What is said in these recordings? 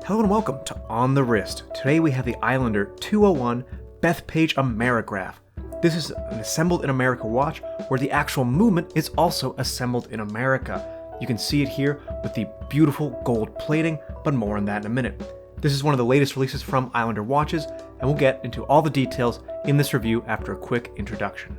Hello and welcome to On the Wrist. Today we have the Islander 201 Bethpage Amerigraph. This is an assembled in America watch where the actual movement is also assembled in America. You can see it here with the beautiful gold plating, but more on that in a minute. This is one of the latest releases from Islander watches, and we'll get into all the details in this review after a quick introduction.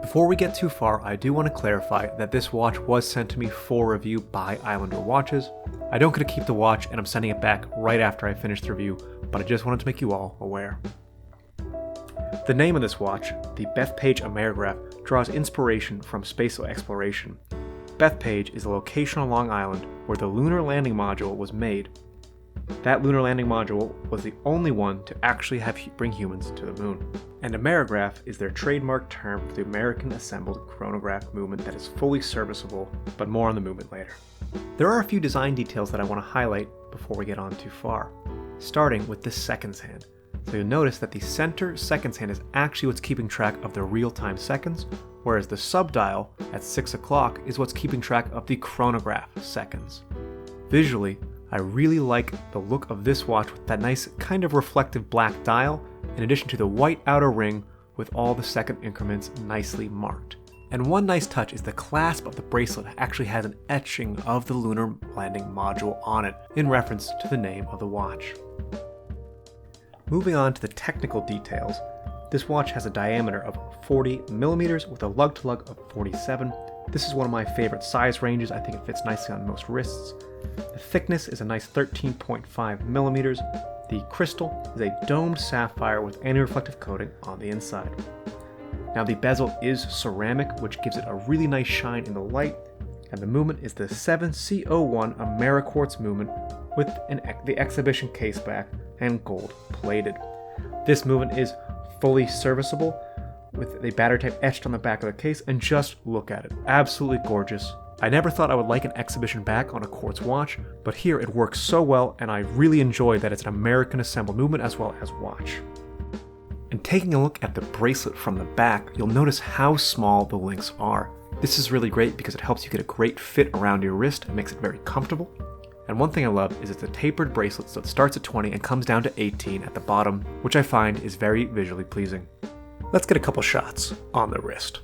Before we get too far, I do want to clarify that this watch was sent to me for review by Islander Watches. I don't get to keep the watch and I'm sending it back right after I finish the review, but I just wanted to make you all aware. The name of this watch, the Bethpage Amerigraph, draws inspiration from space exploration. Bethpage is a location on Long Island where the Lunar Landing module was made. That Lunar Landing module was the only one to actually bring humans to the moon. And Amerigraph is their trademark term for the American assembled chronograph movement that is fully serviceable, but more on the movement later. There are a few design details that I want to highlight before we get on too far, starting with the seconds hand. So you'll notice that the center seconds hand is actually what's keeping track of the real-time seconds, whereas the subdial at 6 o'clock is what's keeping track of the chronograph seconds. Visually, I really like the look of this watch with that nice kind of reflective black dial, in addition to the white outer ring with all the second increments nicely marked. And one nice touch is the clasp of the bracelet actually has an etching of the Lunar Landing module on it, in reference to the name of the watch. Moving on to the technical details, this watch has a diameter of 40 millimeters with a lug-to-lug of 47. This is one of my favorite size ranges. I think it fits nicely on most wrists. The thickness is a nice 13.5 millimeters. The crystal is a domed sapphire with anti-reflective coating on the inside. Now the bezel is ceramic, which gives it a really nice shine in the light, and the movement is the 7C01 Ameriquartz movement with the exhibition case back and gold plated. This movement is fully serviceable with the battery type etched on the back of the case, and just look at it. Absolutely gorgeous. I never thought I would like an exhibition back on a quartz watch, but here it works so well, and I really enjoy that it's an American assembled movement as well as watch. And taking a look at the bracelet from the back, you'll notice how small the links are. This is really great because it helps you get a great fit around your wrist and makes it very comfortable. And one thing I love is it's a tapered bracelet, so it starts at 20 and comes down to 18 at the bottom, which I find is very visually pleasing. Let's get a couple shots on the wrist.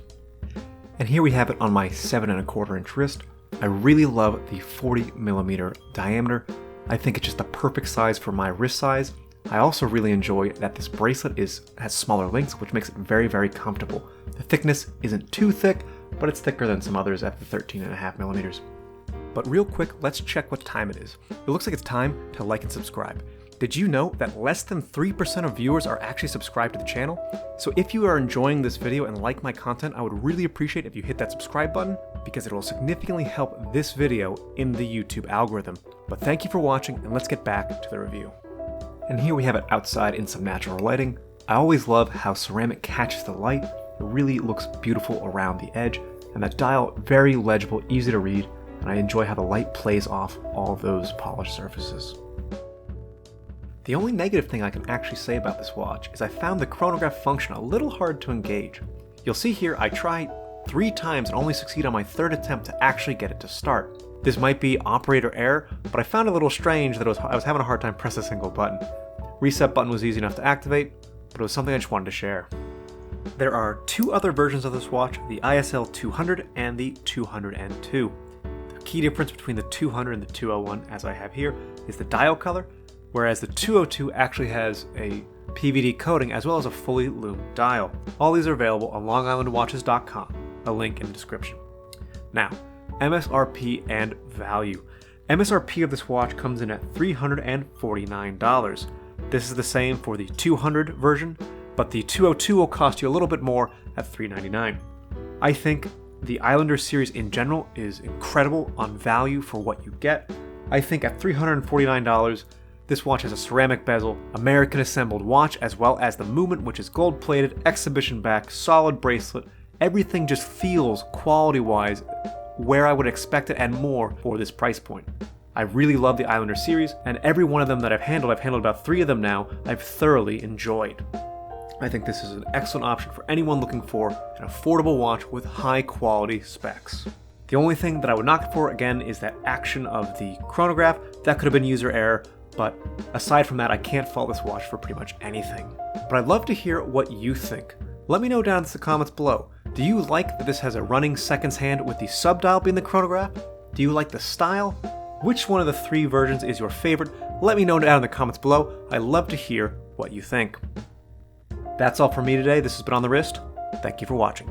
And here we have it on my 7¼ inch wrist. I really love the 40 millimeter diameter. I think it's just the perfect size for my wrist size. I also really enjoy that this bracelet has smaller links, which makes it very, very comfortable. The thickness isn't too thick, but it's thicker than some others at the 13.5 millimeters. But real quick, let's check what time it is. It looks like it's time to like and subscribe. Did you know that less than 3% of viewers are actually subscribed to the channel? So if you are enjoying this video and like my content, I would really appreciate if you hit that subscribe button, because it will significantly help this video in the YouTube algorithm. But thank you for watching, and let's get back to the review. And here we have it outside in some natural lighting. I always love how ceramic catches the light. It really looks beautiful around the edge, and the dial very legible, easy to read, and I enjoy how the light plays off all of those polished surfaces. The only negative thing I can actually say about this watch is I found the chronograph function a little hard to engage. You'll see here I try 3 times and only succeed on my 3rd attempt to actually get it to start. This might be operator error, but I found it a little strange that I was having a hard time pressing a single button. Reset button was easy enough to activate, but it was something I just wanted to share. There are 2 other versions of this watch, the ISL 200 and the 202. The key difference between the 200 and the 201, as I have here, is the dial color, whereas the 202 actually has a PVD coating as well as a fully loomed dial. All these are available on longislandwatches.com, a link in the description. Now, MSRP and value. MSRP of this watch comes in at $349. This is the same for the 200 version, but the 202 will cost you a little bit more at $399. I think the Islander series in general is incredible on value for what you get. I think at $349, this watch has a ceramic bezel, American assembled watch, as well as the movement, which is gold plated, exhibition back, solid bracelet. Everything just feels quality-wise where I would expect it and more for this price point. I really love the Islander series, and every one of them that I've handled about 3 of them now, I've thoroughly enjoyed. I think this is an excellent option for anyone looking for an affordable watch with high quality specs. The only thing that I would knock it for, again, is that action of the chronograph. That could have been user error, but aside from that, I can't fault this watch for pretty much anything. But I'd love to hear what you think. Let me know down in the comments below. Do you like that this has a running seconds hand with the subdial being the chronograph? Do you like the style? Which one of the 3 versions is your favorite? Let me know down in the comments below. I'd love to hear what you think. That's all from me today. This has been On The Wrist. Thank you for watching.